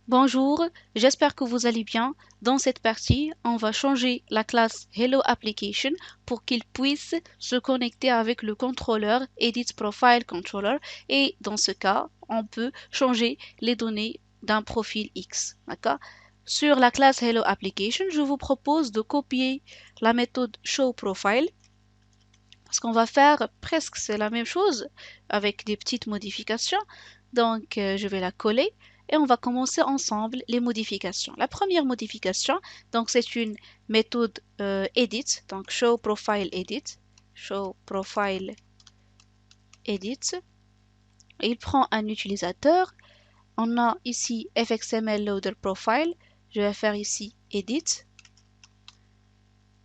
Bonjour, j'espère que vous allez bien. Dans cette partie, on va changer la classe Hello Application pour qu'il puisse se connecter avec le contrôleur Edit Profile Controller et dans ce cas, on peut changer les données d'un profil X. D'accord? Sur la classe Hello Application, je vous propose de copier la méthode ShowProfile parce qu'on va faire presque c'est la même chose avec des petites modifications. Donc, je vais la coller et on va commencer ensemble les modifications. La première modification, donc c'est une méthode edit, donc show profile edit, show profile edit. Et il prend un utilisateur. On a ici fxml loader profile. Je vais faire ici edit.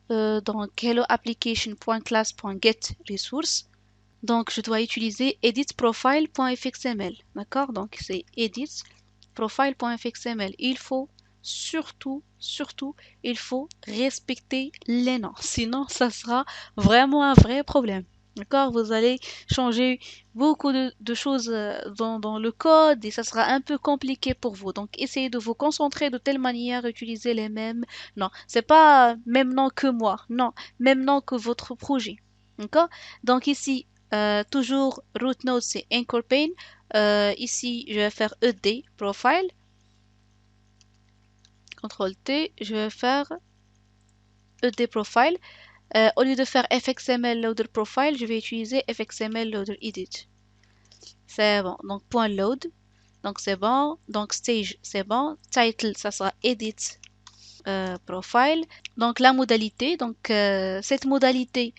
Donc hello application.class.get resource. Donc, je dois utiliser editprofile.fxml. D'accord? Donc, c'est editprofile.fxml. Il faut surtout, il faut respecter les noms. Sinon, ça sera vraiment un vrai problème. D'accord? Vous allez changer beaucoup de choses dans le code et ça sera un peu compliqué pour vous. Donc, essayez de vous concentrer de telle manière à utiliser les mêmes noms. C'est pas même nom que moi. Non, même nom que votre projet. D'accord? Donc, ici, toujours root node c'est anchor pane. Ici je vais faire ed profile. CTRL T, je vais faire ed profile. Au lieu de faire fxml loader profile, je vais utiliser fxml loader edit. C'est bon. Donc point load. Donc c'est bon. Donc stage c'est bon. Title ça sera edit profile. Donc la modalité. Donc cette modalité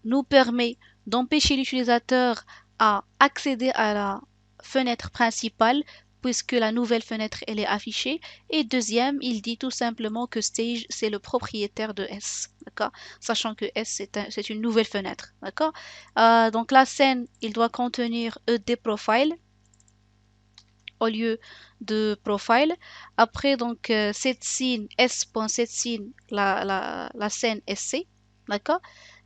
nous permet d'empêcher l'utilisateur à accéder à la fenêtre principale puisque la nouvelle fenêtre elle est affichée. Et deuxième, il dit tout simplement que Stage c'est le propriétaire de S, d'accord? Sachant que S c'est une nouvelle fenêtre, d'accord? Donc la scène, il doit contenir ED profile au lieu de profile. Après donc cette scene s.setScene la scène SC, d'accord?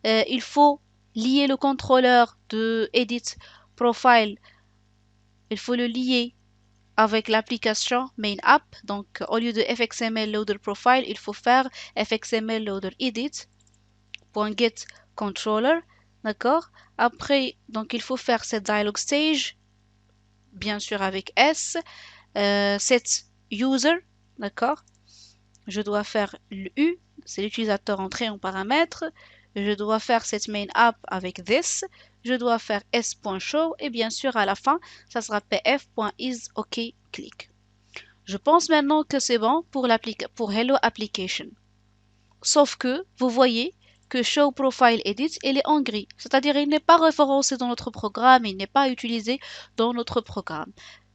Il faut lier le contrôleur de edit profile, il faut le lier avec l'application main app. Donc au lieu de fxml loader profile, il faut faire fxml loader edit.get controller, d'accord? Après donc il faut faire cette dialog stage bien sûr avec S, set user, d'accord? Je dois faire le U, c'est l'utilisateur entré en paramètre. Je dois faire cette main app avec this. Je dois faire s.show et bien sûr à la fin, ça sera pf.isOkClick. Je pense maintenant que c'est bon pour Hello Application. Sauf que vous voyez que Show Profile Edit, il est en gris. C'est-à-dire il n'est pas référencé dans notre programme, il n'est pas utilisé dans notre programme.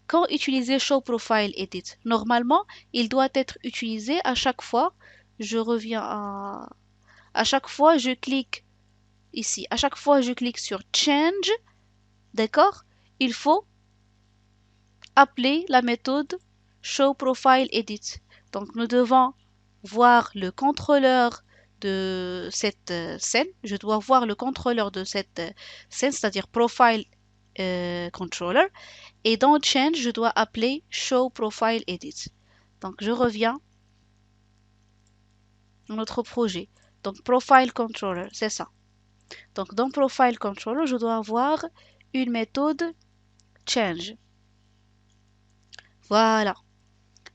Quand utiliser Show Profile Edit, normalement, il doit être utilisé à chaque fois. Je reviens à chaque fois, je clique ici. À chaque fois, je clique sur Change. D'accord? Il faut appeler la méthode Show Profile Edit. Donc, nous devons voir le contrôleur de cette scène. Je dois voir le contrôleur de cette scène, c'est-à-dire Profile Controller. Et dans Change, je dois appeler Show Profile Edit. Donc, je reviens dans notre projet. Donc, Profile Controller, c'est ça. Donc, dans Profile Controller, je dois avoir une méthode Change. Voilà.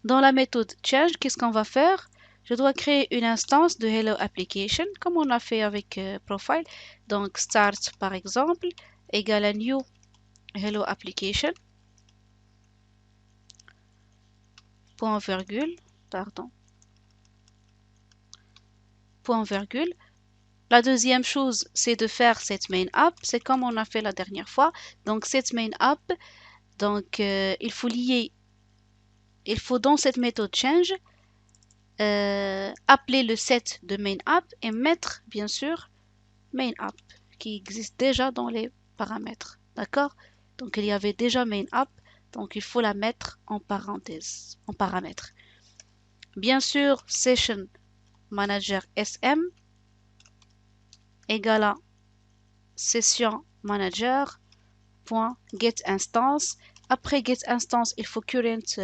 Dans la méthode Change, qu'est-ce qu'on va faire? Je dois créer une instance de Hello Application, comme on a fait avec Profile. Donc, Start, par exemple, égale à New Hello Application. Point virgule, pardon. Point virgule. La deuxième chose, c'est de faire cette main app. C'est comme on a fait la dernière fois. Donc, cette main app, donc, il faut dans cette méthode change, appeler le set de main app et mettre, bien sûr, main app qui existe déjà dans les paramètres. D'accord? Donc, il y avait déjà main app. Donc, il faut la mettre en parenthèse, en paramètre. Bien sûr, session manager SM égale à session manager.getInstance. Après getInstance, il faut current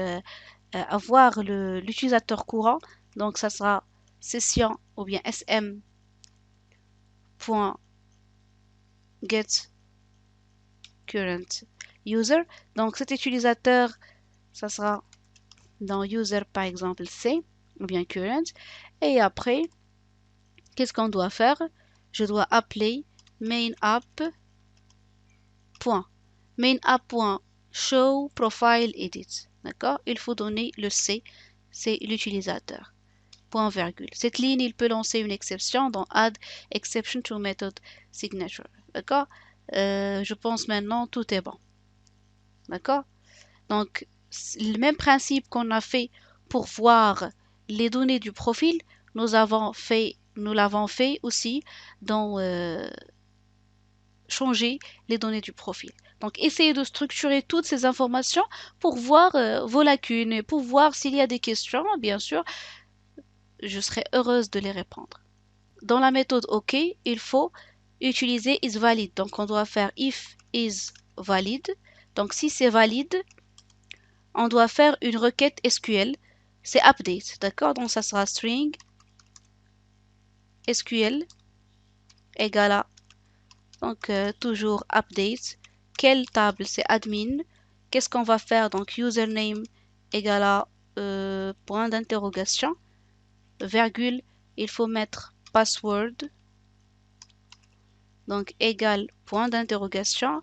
avoir l'utilisateur courant, donc ça sera session ou bien sm.getCurrentUser. Donc cet utilisateur, ça sera dans user par exemple C ou bien current. Et après, qu'est-ce qu'on doit faire? Je dois appeler main_app. main_app.showProfileEdit. D'accord? Il faut donner le C, c'est l'utilisateur. Point virgule. Cette ligne, il peut lancer une exception dans add exception to method signature. D'accord? Je pense maintenant tout est bon. D'accord? Donc, le même principe qu'on a fait pour voir les données du profil, nous l'avons fait aussi dans changer les données du profil. Donc, essayez de structurer toutes ces informations pour voir vos lacunes et pour voir s'il y a des questions, bien sûr, je serai heureuse de les répondre. Dans la méthode OK, il faut utiliser isValid. Donc, on doit faire if isValid. Donc, si c'est valide, on doit faire une requête SQL. C'est update, d'accord? Donc, ça sera string SQL égale à, donc toujours update. Quelle table? C'est admin. Qu'est-ce qu'on va faire? Donc, username égale à point d'interrogation, virgule, il faut mettre password, donc égale point d'interrogation,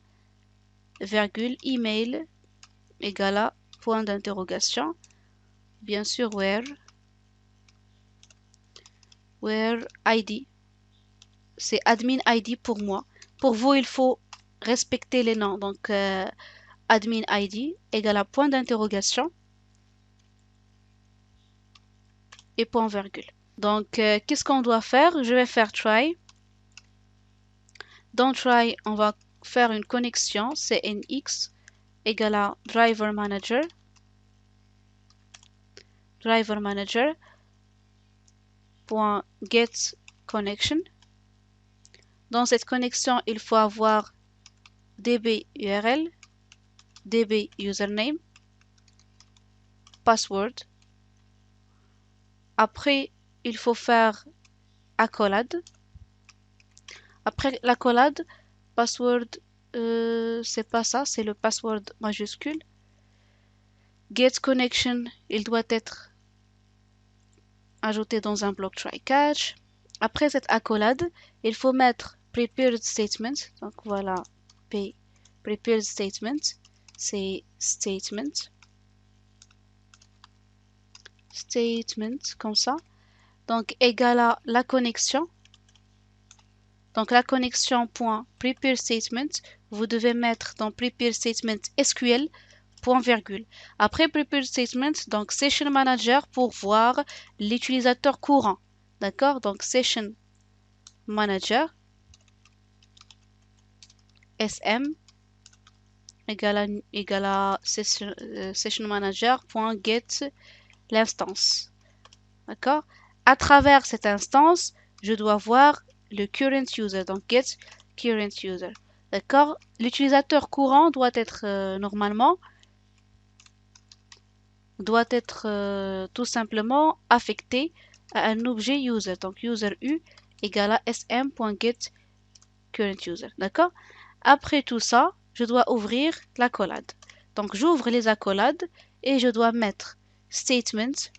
virgule, email égale à point d'interrogation, bien sûr where ID, c'est admin ID pour moi. Pour vous, il faut respecter les noms, donc admin ID égale à point d'interrogation et point virgule. Donc, qu'est-ce qu'on doit faire? Je vais faire try. Dans try, on va faire une connexion CNX égale à driver manager. Driver manager point get connection. Dans cette connexion, il faut avoir db URL, db username, password. Après, il faut faire accolade. Après l'accolade, password, c'est pas ça, c'est le password majuscule. Get connection, il doit être ajouté dans un bloc try catch. Après cette accolade, il faut mettre prepared statement. Donc voilà, prepared statement, c'est statement comme ça. Donc égal à la connexion. Donc la connexion point prepare statement, vous devez mettre dans prepare statement SQL point virgule. Après prepare statement, donc session manager pour voir l'utilisateur courant. D'accord? Donc session manager SM égale à session manager point get l'instance. D'accord? À travers cette instance, je dois voir le current user, donc get current user. D'accord? L'utilisateur courant doit être normalement tout simplement affecté à un objet user. Donc user u égale à sm.getCurrentUser. D'accord? Après tout ça, je dois ouvrir l'accolade. Donc j'ouvre les accolades et je dois mettre statement.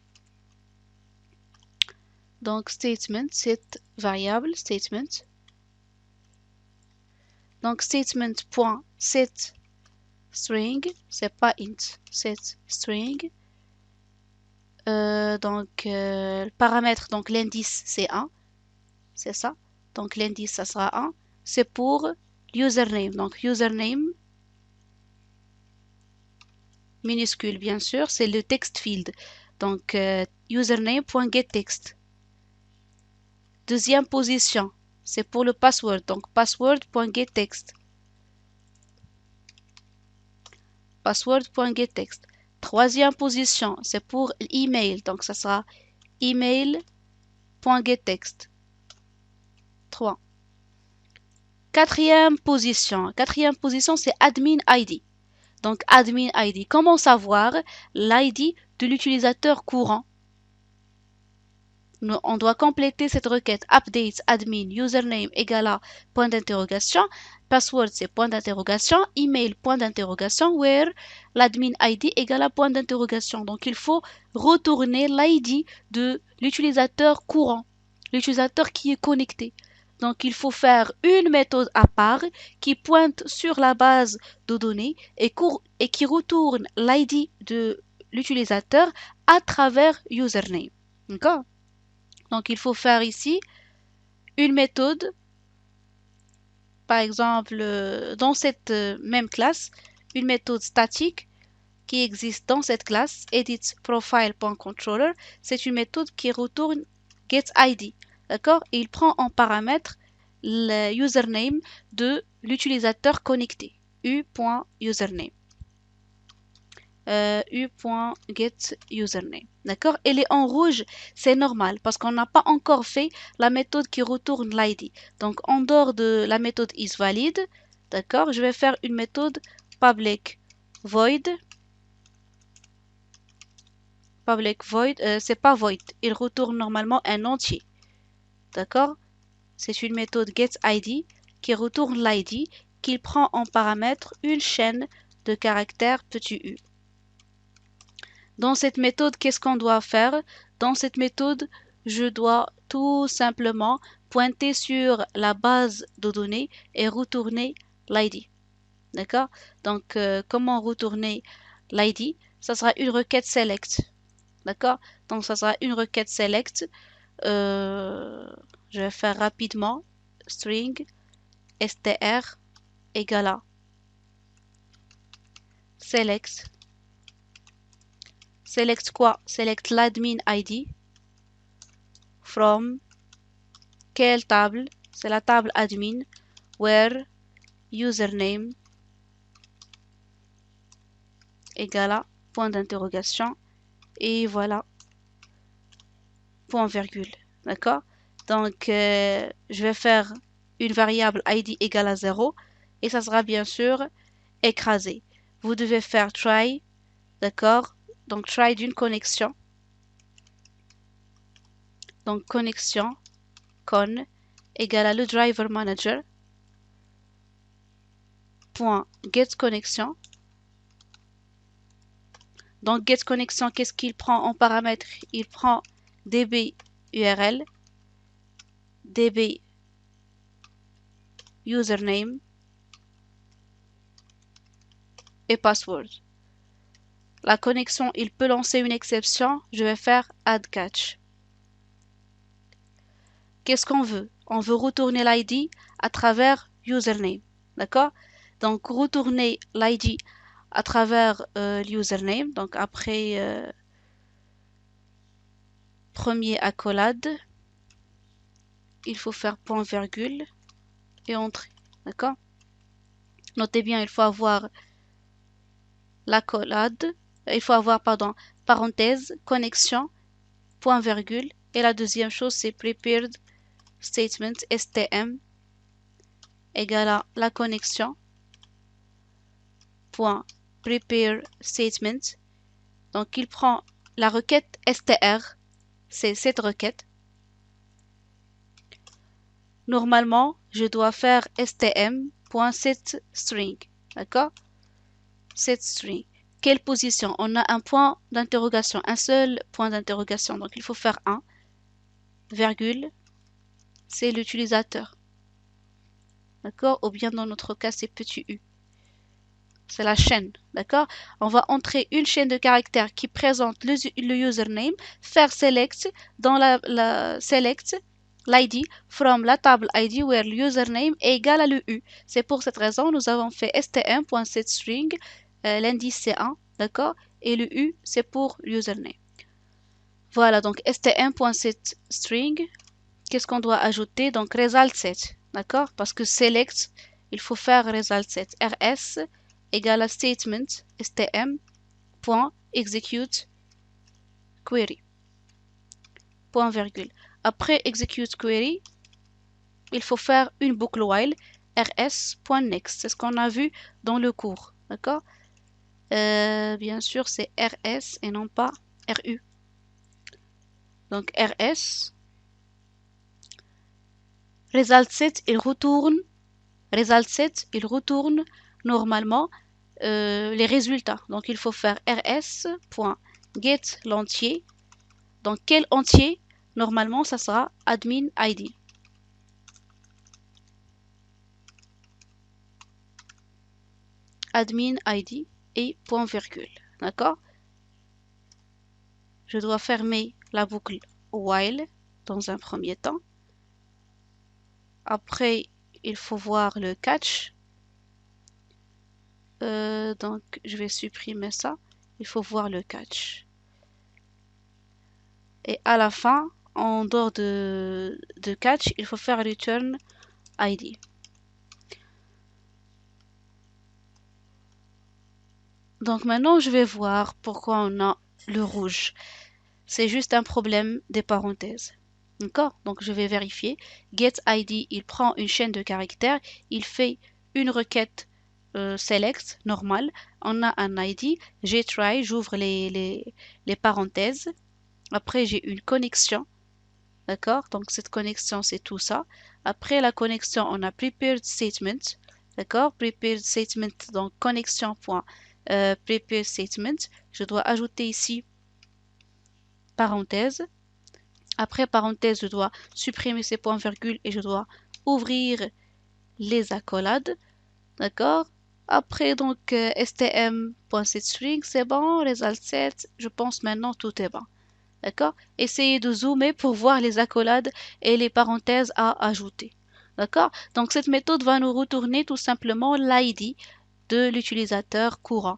Donc statement, cette variable statement. Donc statement.set string, c'est pas int, set string. Le paramètre, donc l'indice c'est 1, c'est ça. Donc l'indice ça sera 1. C'est pour username. Donc username minuscule bien sûr, c'est le text field. Donc username.getText. Deuxième position, c'est pour le password. Donc password.getText. Password.getText. Troisième position, c'est pour l'email. Donc ça sera email.getText. 3. Quatrième position, c'est admin ID. Donc admin ID. Comment savoir l'ID de l'utilisateur courant. On doit compléter cette requête update admin username égale à point d'interrogation, password c'est point d'interrogation, email point d'interrogation, where l'admin ID égale à point d'interrogation. Donc il faut retourner l'ID de l'utilisateur courant, l'utilisateur qui est connecté. Donc il faut faire une méthode à part qui pointe sur la base de données et qui retourne l'ID de l'utilisateur à travers username. D'accord? Donc, il faut faire ici une méthode, par exemple, dans cette même classe, une méthode statique qui existe dans cette classe, editProfile.controller. C'est une méthode qui retourne getID, d'accord? Et il prend en paramètre le username de l'utilisateur connecté, u.username. u.getUsername. D'accord? Elle est en rouge, c'est normal parce qu'on n'a pas encore fait la méthode qui retourne l'ID. Donc en dehors de la méthode isValid, d'accord, je vais faire une méthode public void. Public void, c'est pas void, il retourne normalement un entier. D'accord? C'est une méthode getID qui retourne l'ID, qui prend en paramètre une chaîne de caractères petit u. Dans cette méthode, qu'est-ce qu'on doit faire? Dans cette méthode, je dois tout simplement pointer sur la base de données et retourner l'ID. D'accord? Donc, comment retourner l'ID? Ça sera une requête select. D'accord? Donc, ça sera une requête select. Je vais faire rapidement string str égale à select. Select quoi? Select l'admin ID from quelle table? C'est la table admin where username égale à point d'interrogation et voilà point virgule. D'accord? Donc je vais faire une variable ID égale à 0 et ça sera bien sûr écrasé. Vous devez faire try, d'accord? Donc try d'une connexion. Donc connexion con égale à le driver manager point get connexion. Donc get connexion, qu'est-ce qu'il prend en paramètre? Il prend db URL, db username et password. La connexion, il peut lancer une exception. Je vais faire add catch. Qu'est-ce qu'on veut? On veut retourner l'ID à travers username. D'accord? Donc retourner l'ID à travers l'username. Donc après premier accolade, il faut faire point virgule et entrer. D'accord? Notez bien, il faut avoir l'accolade, il faut avoir, pardon, parenthèse, connexion, point virgule. Et la deuxième chose, c'est prepared statement, stm, égale à la connexion, point prepare statement. Donc, il prend la requête str, c'est cette requête. Normalement, je dois faire stm.setString, d'accord? setString. Quelle position? On a un point d'interrogation, un seul point d'interrogation. Donc, il faut faire 1, virgule, c'est l'utilisateur. D'accord? Ou bien dans notre cas, c'est petit u. C'est la chaîne. D'accord? On va entrer une chaîne de caractères qui présente le username, faire select dans la select l'ID from la table ID where username est égal à le u. C'est pour cette raison nous avons fait stm.setString, l'indice c'est 1, d'accord? Et le u c'est pour username. Voilà, donc stm.setString, qu'est-ce qu'on doit ajouter? Donc result set, d'accord? Parce que select, il faut faire result set. rs égale à statement stm.execute query. Point virgule. Après execute query, il faut faire une boucle while rs.next. C'est ce qu'on a vu dans le cours. D'accord? Bien sûr, c'est rs et non pas RU. Donc RS. Result set, il retourne normalement les résultats. Donc il faut faire rs.get l'entier. Donc quel entier? Normalement, ça sera admin ID. Admin ID et point virgule. D'accord? Je dois fermer la boucle while dans un premier temps. Après, il faut voir le catch. Donc, je vais supprimer ça. Il faut voir le catch. Et à la fin, en dehors de catch, il faut faire return ID. Donc maintenant, je vais voir pourquoi on a le rouge. C'est juste un problème des parenthèses. D'accord? Donc je vais vérifier. GetID, il prend une chaîne de caractères, il fait une requête select normale. On a un ID. J'ai-try, j'ouvre les parenthèses. Après, j'ai une connexion. D'accord? Donc cette connexion, c'est tout ça. Après la connexion, on a prepared statement. D'accord? Prepared statement, donc connexion. Prepared statement. Je dois ajouter ici parenthèse. Après parenthèse, je dois supprimer ces points virgules et je dois ouvrir les accolades. D'accord? Après, donc, stm.setString, c'est bon. Result set, je pense maintenant tout est bon. D'accord? Essayez de zoomer pour voir les accolades et les parenthèses à ajouter. D'accord? Donc, cette méthode va nous retourner tout simplement l'ID de l'utilisateur courant.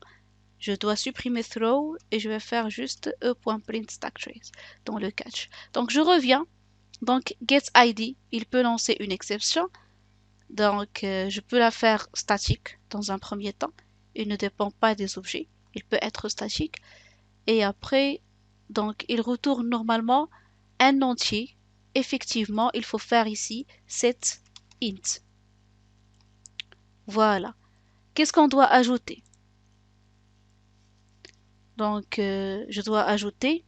Je dois supprimer throw et je vais faire juste e.print stack trace dans le catch. Donc, je reviens. Donc, getID, il peut lancer une exception. Donc, je peux la faire statique dans un premier temps. Il ne dépend pas des objets. Il peut être statique. Et après, donc, il retourne normalement un entier. Effectivement, il faut faire ici set int. Voilà. Qu'est-ce qu'on doit ajouter? Donc, je dois ajouter,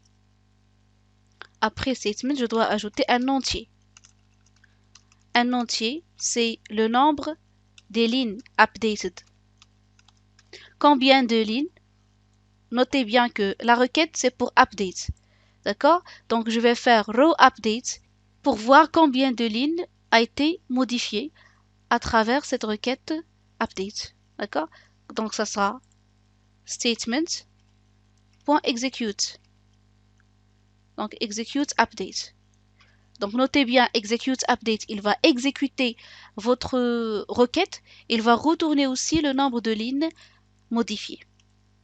après statement, je dois ajouter un entier. Un entier, c'est le nombre des lignes updated. Combien de lignes? Notez bien que la requête, c'est pour update. D'accord? Donc, je vais faire row update pour voir combien de lignes a été modifié à travers cette requête update. D'accord? Donc, ça sera statement.execute. Donc, execute update. Donc, notez bien, execute update, il va exécuter votre requête. Il va retourner aussi le nombre de lignes modifiées.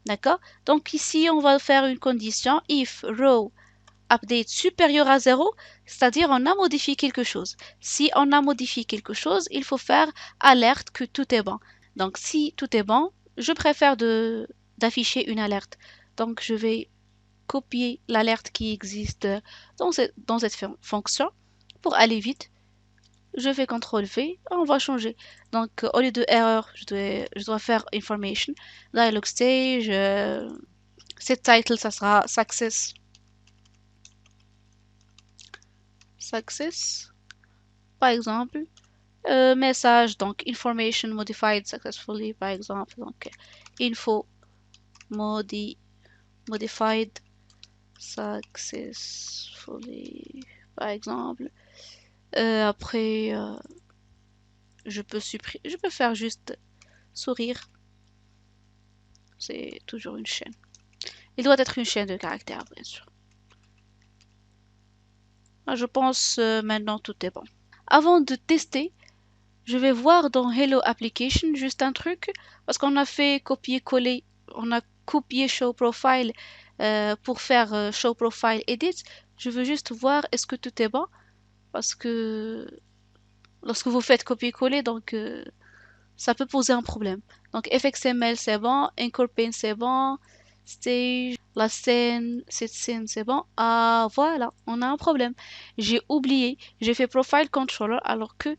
D'accord? Donc, ici, on va faire une condition if row update supérieur à 0, c'est-à-dire on a modifié quelque chose. Si on a modifié quelque chose, il faut faire alerte que tout est bon. Donc, si tout est bon, je préfère d'afficher une alerte. Donc, je vais copier l'alerte qui existe dans cette fonction. Pour aller vite, je fais CTRL V, on va changer. Donc, au lieu de erreur, je dois faire information. Dialog stage, set title, ça sera success. Success, par exemple. Message, donc information modified successfully, par exemple. Donc, info modified successfully, par exemple. Après, je peux faire juste sourire. C'est toujours une chaîne. Il doit être une chaîne de caractères, bien sûr. Je pense maintenant tout est bon. Avant de tester, je vais voir dans Hello Application juste un truc, parce qu'on a fait copier-coller, on a copié Show Profile pour faire Show Profile Edit. Je veux juste voir est-ce que tout est bon, parce que lorsque vous faites copier-coller, donc ça peut poser un problème. Donc FXML c'est bon, Incorpane c'est bon, Stage, la scène, cette scène c'est bon. Ah voilà, on a un problème. J'ai oublié, j'ai fait Profile Controller alors que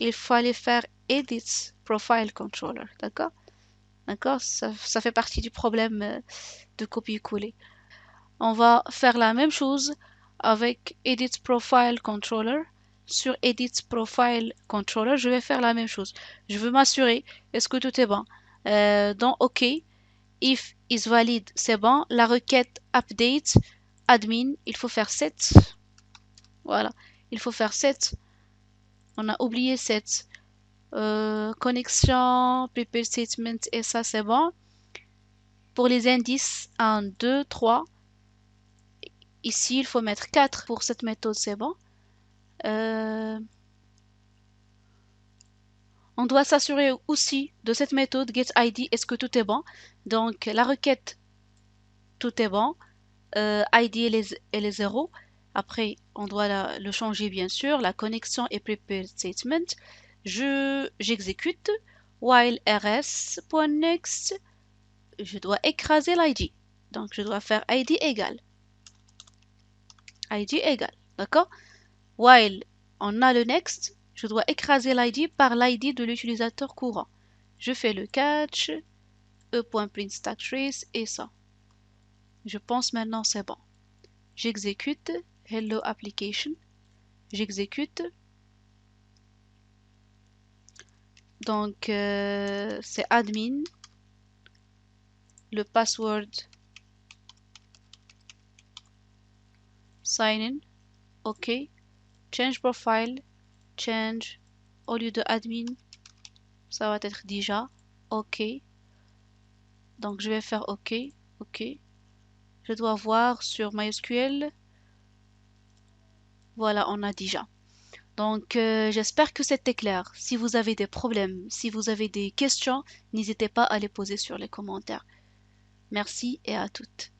il fallait faire Edit Profile Controller, d'accord? D'accord, ça fait partie du problème de copier-coller. On va faire la même chose avec Edit Profile Controller. Sur Edit Profile Controller, je vais faire la même chose. Je veux m'assurer, est-ce que tout est bon? Dans OK, if is valid, c'est bon. La requête update, admin, il faut faire 7. Voilà, il faut faire 7. On a oublié 7. Connexion, prepare statement, et ça c'est bon. Pour les indices 1, 2, 3, ici il faut mettre 4 pour cette méthode, c'est bon. On doit s'assurer aussi de cette méthode getID, est-ce que tout est bon? Donc la requête, tout est bon. ID elle est 0. Après, on doit le changer bien sûr. La connexion est prepared statement. J'exécute. While rs.next, je dois écraser l'ID. Donc je dois faire ID égale. ID égale. D'accord? While on a le next, je dois écraser l'ID par l'ID de l'utilisateur courant. Je fais le catch, e.printStackTrace et ça. Je pense maintenant c'est bon. J'exécute Hello Application. J'exécute. Donc c'est admin. Le password. Sign in. OK. Change profile. Change. Au lieu de admin, ça va être déjà. OK. Donc je vais faire OK. OK. Je dois voir sur MySQL. Voilà, on a déjà. Donc j'espère que c'était clair. Si vous avez des problèmes, si vous avez des questions, n'hésitez pas à les poser sur les commentaires. Merci et à toutes.